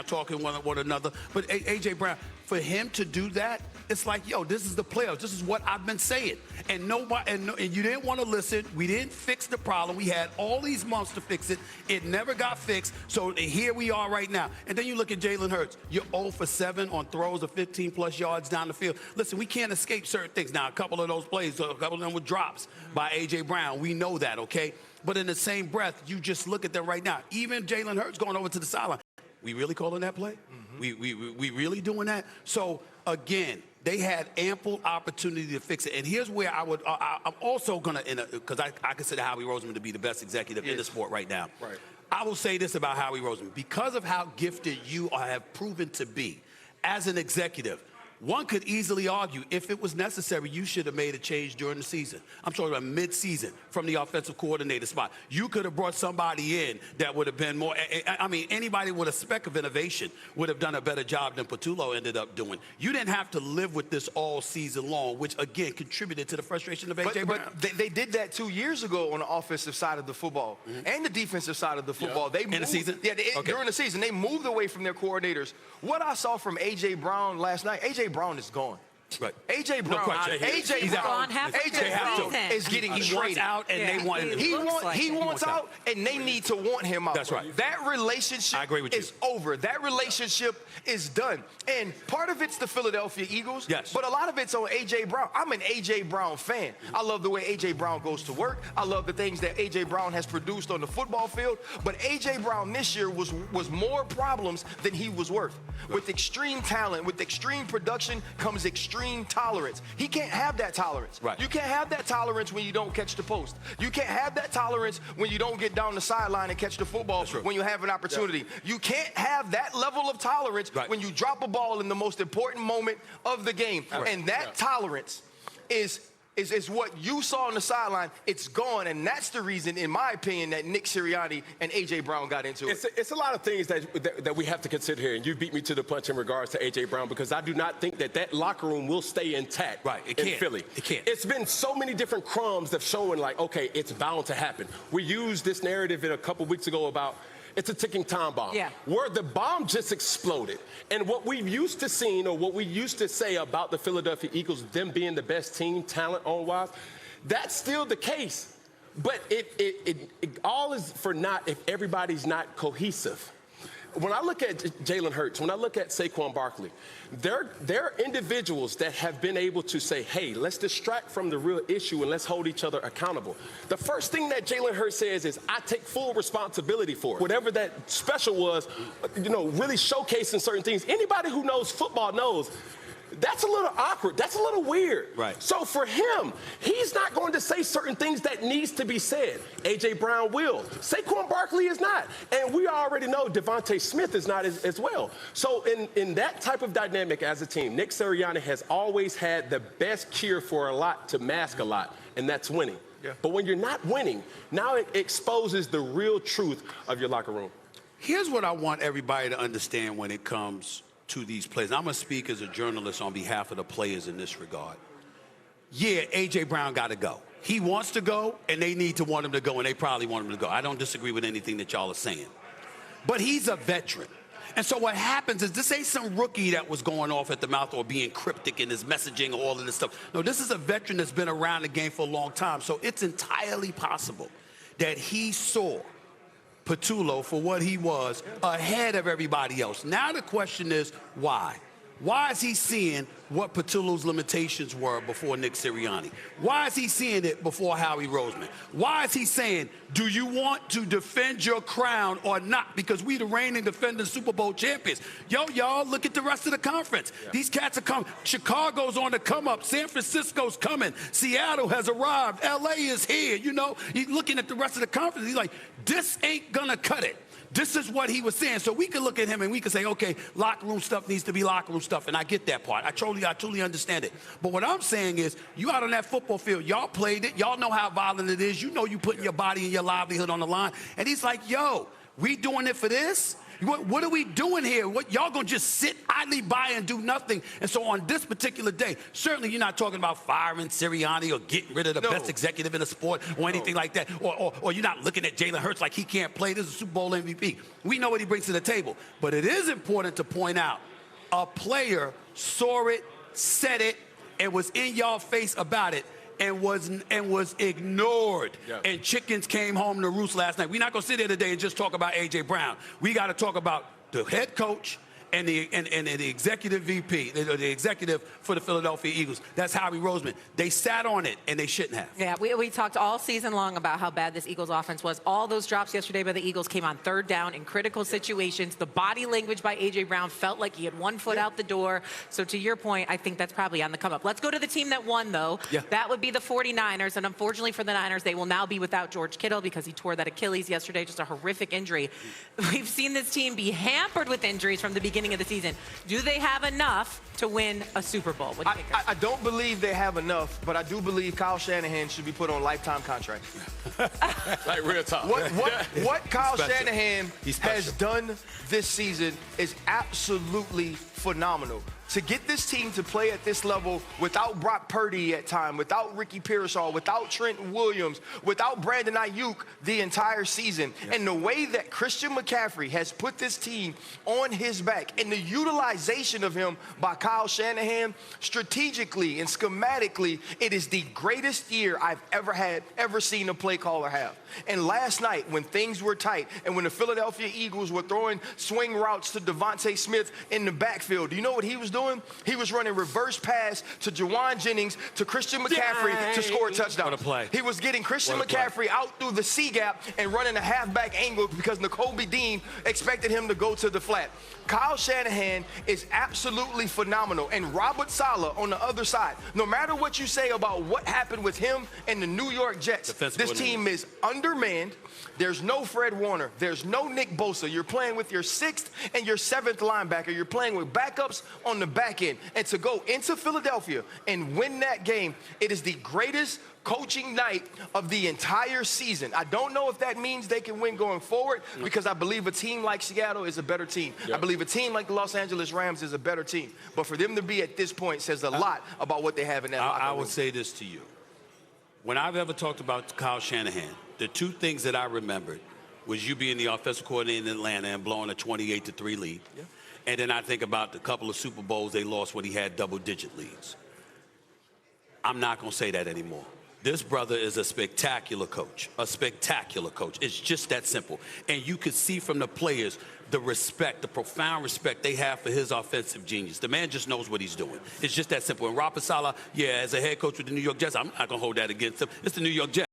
talking one another. But A.J. Brown, for him to do that, it's like, yo, this is the playoffs. This is what I've been saying. And nobody, and you didn't want to listen. We didn't fix the problem. We had all these months to fix it. It never got fixed. So here we are right now. And then you look at Jalen Hurts. You're 0 for 7 on throws of 15-plus yards down the field. Listen, we can't escape certain things. Now, a couple of those plays, a couple of them were drops by A.J. Brown. We know that, okay? But in the same breath, you just look at them right now. Even Jalen Hurts going over to the sideline. We really calling that play? Mm-hmm. We really doing that? So, again, they had ample opportunity to fix it. And here's where I'm also going to, because I consider Howie Roseman to be the best executive in the sport right now. Right. I will say this about Howie Roseman. Because of how gifted you have proven to be as an executive, one could easily argue, if it was necessary, you should have made a change during the season. I'm talking about mid-season from the offensive coordinator spot. You could have brought somebody in that would have been more, I mean, anybody with a speck of innovation would have done a better job than Patullo ended up doing. You didn't have to live with this all season long, which, again, contributed to the frustration of A.J. Brown. But they did that 2 years ago on the offensive side of the football and the defensive side of the football. Yeah. They moved, in the season? Yeah, during the season. They moved away from their coordinators. What I saw from A.J. Brown last night, A.J. Brown is gone. Right. A.J. Brown, No question. A.J. Brown is getting he traded out, and they want him. He wants out, and they need to want him out. That's right. That relationship is over. That relationship is done. And part of it's the Philadelphia Eagles, but a lot of it's on A.J. Brown. I'm an A.J. Brown fan. I love the way A.J. Brown goes to work. I love the things that A.J. Brown has produced on the football field. But A.J. Brown this year was more problems than he was worth. With extreme talent, with extreme production comes extreme tolerance. He can't have that tolerance. Right. You can't have that tolerance when you don't catch the post. You can't have that tolerance when you don't get down the sideline and catch the football when you have an opportunity. You can't have that level of tolerance when you drop a ball in the most important moment of the game. And that tolerance is what you saw on the sideline. It's gone, and that's the reason, in my opinion, that Nick Sirianni and A.J. Brown got into it. It's a lot of things that we have to consider here, and you beat me to the punch in regards to A.J. Brown, because I do not think that locker room will stay intact in Philly. It can't. It's been so many different crumbs that showing like, okay, it's bound to happen. We used this narrative a couple weeks ago about it's a ticking time bomb. Yeah. Where the bomb just exploded. And what we've used to seeing, or what we used to say about the Philadelphia Eagles, them being the best team, talent-wise, that's still the case. But it all is for naught if everybody's not cohesive. When I look at Jalen Hurts, when I look at Saquon Barkley, they're individuals that have been able to say, hey, let's distract from the real issue and let's hold each other accountable. The first thing that Jalen Hurts says is, I take full responsibility for it. Whatever that special was, really showcasing certain things. Anybody who knows football knows that's a little awkward. That's a little weird. Right. So for him, he's not going to say certain things that needs to be said. A.J. Brown will. Saquon Barkley is not. And we already know Devontae Smith is not as well. So in that type of dynamic as a team, Nick Sirianni has always had the best cure for a lot to mask a lot, and that's winning. Yeah. But when you're not winning, now it exposes the real truth of your locker room. Here's what I want everybody to understand when it comes to these players. I'm going to speak as a journalist on behalf of the players in this regard. Yeah, A.J. Brown got to go. He wants to go, and they need to want him to go, and they probably want him to go. I don't disagree with anything that y'all are saying. But he's a veteran. And so what happens is this ain't some rookie that was going off at the mouth or being cryptic in his messaging or all of this stuff. No, this is a veteran that's been around the game for a long time. So it's entirely possible that he saw Patullo for what he was ahead of everybody else. Now the question is, why? Why is he seeing what Patullo's limitations were before Nick Sirianni? Why is he seeing it before Howie Roseman? Why is he saying, do you want to defend your crown or not? Because we the reigning defending Super Bowl champions. Yo, y'all, look at the rest of the conference. Yeah. These cats are coming. Chicago's on the come up. San Francisco's coming. Seattle has arrived. L.A. is here. He's looking at the rest of the conference. He's like, this ain't gonna cut it. This is what he was saying. So we can look at him and we can say, okay, locker room stuff needs to be locker room stuff. And I get that part. I truly understand it. But what I'm saying is, you out on that football field, y'all played it. Y'all know how violent it is. You know you putting your body and your livelihood on the line. And he's like, yo, we doing it for this? What are we doing here? What, y'all gonna just sit idly by and do nothing? And so on this particular day, certainly you're not talking about firing Sirianni or getting rid of the best executive in the sport or anything like that. Or you're not looking at Jalen Hurts like he can't play. This is a Super Bowl MVP. We know what he brings to the table. But it is important to point out, a player saw it, said it, and was in y'all face about it, and was ignored. Yeah. And chickens came home to roost last night. We're not going to sit here today and just talk about A.J. Brown. We got to talk about the head coach and the executive VP, the executive for the Philadelphia Eagles. That's Howie Roseman. They sat on it, and they shouldn't have. Yeah, we talked all season long about how bad this Eagles offense was. All those drops yesterday by the Eagles came on third down in critical situations. The body language by A.J. Brown felt like he had one foot out the door. So to your point, I think that's probably on the come up. Let's go to the team that won, though. Yeah. That would be the 49ers. And unfortunately for the Niners, they will now be without George Kittle because he tore that Achilles yesterday, just a horrific injury. We've seen this team be hampered with injuries from the beginning of the season. Do they have enough to win a Super Bowl? What do you think? I don't believe they have enough, but I do believe Kyle Shanahan should be put on lifetime contract. Like real talk. What Kyle Shanahan has done this season is absolutely phenomenal. To get this team to play at this level without Brock Purdy at time, without Ricky Pearsall, without Trent Williams, without Brandon Ayuk the entire season, and the way that Christian McCaffrey has put this team on his back, and the utilization of him by Kyle Shanahan, strategically and schematically, it is the greatest year I've ever seen a play caller have. And last night, when things were tight, and when the Philadelphia Eagles were throwing swing routes to Devontae Smith in the backfield, do you know what he was doing? He was running reverse pass to Juwan Jennings to Christian McCaffrey to score a touchdown. What a play. He was getting Christian McCaffrey out through the C gap and running a halfback angle because N'Kobe Dean expected him to go to the flat. Kyle Shanahan is absolutely phenomenal. And Robert Saleh on the other side, no matter what you say about what happened with him and the New York Jets, this team is undermanned. There's no Fred Warner. There's no Nick Bosa. You're playing with your 6th and your 7th linebacker. You're playing with backups on the back end. And to go into Philadelphia and win that game, it is the greatest coaching night of the entire season. I don't know if that means they can win going forward, because I believe a team like Seattle is a better team. Yep. I believe a team like the Los Angeles Rams is a better team. But for them to be at this point says a lot about what they have in that locker room. I would say this to you. When I've ever talked about Kyle Shanahan, the two things that I remembered was you being the offensive coordinator in Atlanta and blowing a 28-3 lead. Yeah. And then I think about the couple of Super Bowls they lost when he had double-digit leads. I'm not going to say that anymore. This brother is a spectacular coach, a spectacular coach. It's just that simple. And you could see from the players the respect, the profound respect they have for his offensive genius. The man just knows what he's doing. It's just that simple. And Robert Saleh, yeah, as a head coach with the New York Jets, I'm not going to hold that against him. It's the New York Jets.